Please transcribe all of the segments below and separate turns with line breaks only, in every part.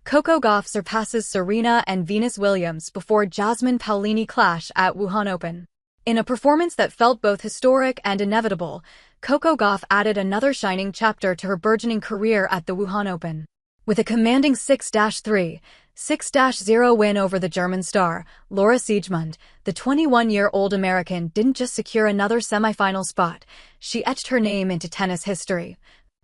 Coco Gauff surpasses Serena and Venus Williams before Jasmine Paolini clash at Wuhan Open. In a performance that felt both historic and inevitable, Coco Gauff added another shining chapter to her burgeoning career at the Wuhan Open. With a commanding 6-3, 6-0 win over the German star, Laura Siegemund, the 21-year-old American didn't just secure another semifinal spot, she etched her name into tennis history,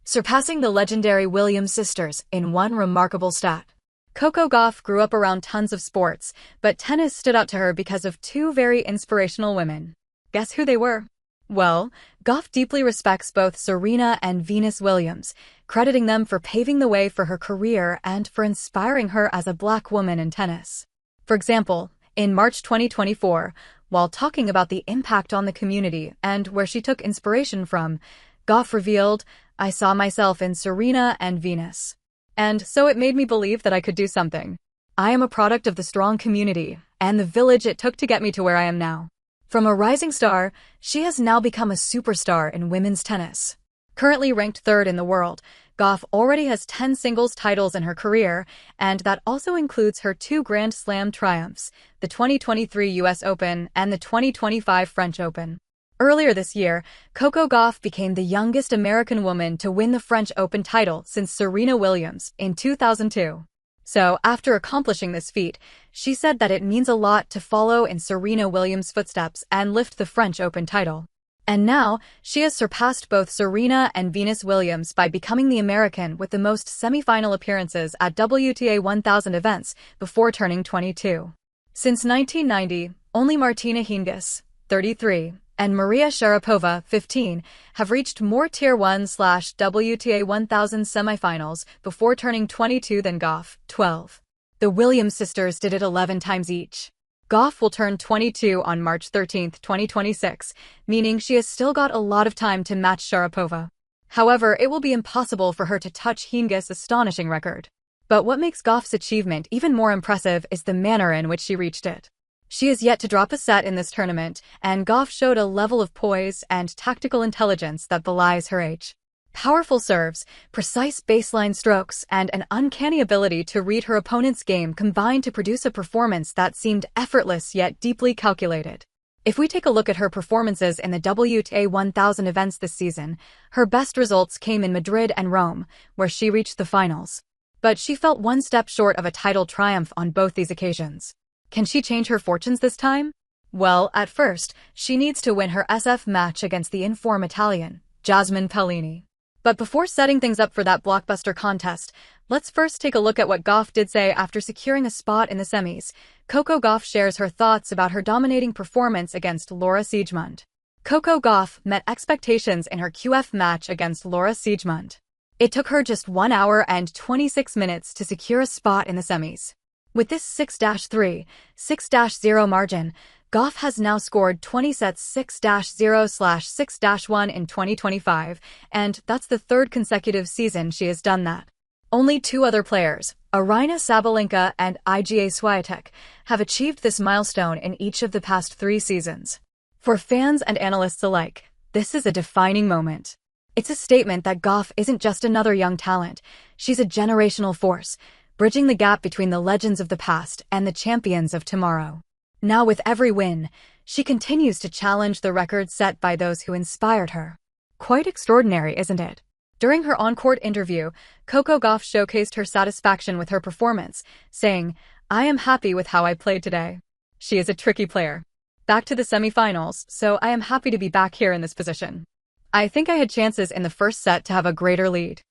surpassing the legendary Williams sisters in one remarkable stat. Coco Gauff grew up around tons of sports, but tennis stood out to her because of two very inspirational women. Guess who they were? Well, Gauff deeply respects both Serena and Venus Williams, crediting them for paving the way for her career and for inspiring her as a Black woman in tennis. For example, in March 2024, while talking about the impact on the community and where she took inspiration from, Gauff revealed, "I saw myself in Serena and Venus. And so it made me believe that I could do something. I am a product of the strong community and the village it took to get me to where I am now." From a rising star, she has now become a superstar in women's tennis. Currently ranked third in the world, Gauff already has 10 singles titles in her career, and that also includes her two Grand Slam triumphs, the 2023 US Open and the 2025 French Open. Earlier this year, Coco Gauff became the youngest American woman to win the French Open title since Serena Williams in 2002. So, after accomplishing this feat, she said that it means a lot to follow in Serena Williams' footsteps and lift the French Open title. And now, she has surpassed both Serena and Venus Williams by becoming the American with the most semifinal appearances at WTA 1000 events before turning 22. Since 1990, only Martina Hingis, 33, and Maria Sharapova, 15, have reached more Tier 1/WTA 1000 semifinals before turning 22 than Gauff, 12. The Williams sisters did it 11 times each. Gauff will turn 22 on March 13, 2026, meaning she has still got a lot of time to match Sharapova. However, it will be impossible for her to touch Hingis' astonishing record. But what makes Gauff's achievement even more impressive is the manner in which she reached it. She is yet to drop a set in this tournament, and Gauff showed a level of poise and tactical intelligence that belies her age. Powerful serves, precise baseline strokes, and an uncanny ability to read her opponent's game combined to produce a performance that seemed effortless yet deeply calculated. If we take a look at her performances in the WTA 1000 events this season, her best results came in Madrid and Rome, where she reached the finals. But she felt one step short of a title triumph on both these occasions. Can she change her fortunes this time? Well, at first, she needs to win her SF match against the in-form Italian, Jasmine Paolini. But before setting things up for that blockbuster contest, let's first take a look at what Gauff did say after securing a spot in the semis. Coco Gauff shares her thoughts about her dominating performance against Laura Siegemund. Coco Gauff met expectations in her QF match against Laura Siegemund. It took her just 1 hour and 26 minutes to secure a spot in the semis. With this 6-3, 6-0 margin, Gauff has now scored 20 sets 6-0/6-1 in 2025, and that's the third consecutive season she has done that. Only two other players, Aryna Sabalenka and Iga Swiatek, have achieved this milestone in each of the past 3 seasons. For fans and analysts alike, this is a defining moment. It's a statement that Gauff isn't just another young talent, she's a generational force, bridging the gap between the legends of the past and the champions of tomorrow. Now with every win, she continues to challenge the records set by those who inspired her. Quite extraordinary, isn't it? During her on-court interview, Coco Gauff showcased her satisfaction with her performance, saying, "I am happy with how I played today." She is a tricky player. Back to the semifinals, so I am happy to be back here in this position. I think I had chances in the first set to have a greater lead.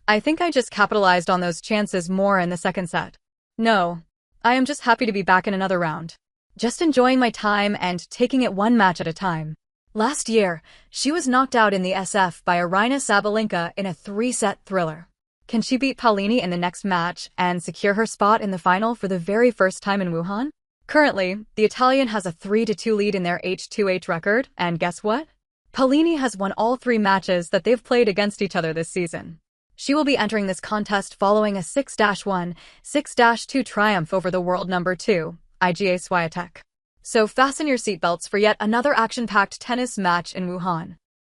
I think I just capitalized on those chances more in the second set. No, I am just happy to be back in another round. Just enjoying my time and taking it one match at a time. Last year, she was knocked out in the SF by Aryna Sabalenka in a 3-set thriller. Can she beat Paolini in the next match and secure her spot in the final for the very first time in Wuhan? Currently, the Italian has a 3-2 lead in their H2H record, and guess what? Paolini has won all 3 matches that they've played against each other this season. She will be entering this contest following a 6-1, 6-2 triumph over the world number 2, Iga Swiatek. So fasten your seatbelts for yet another action-packed tennis match in Wuhan.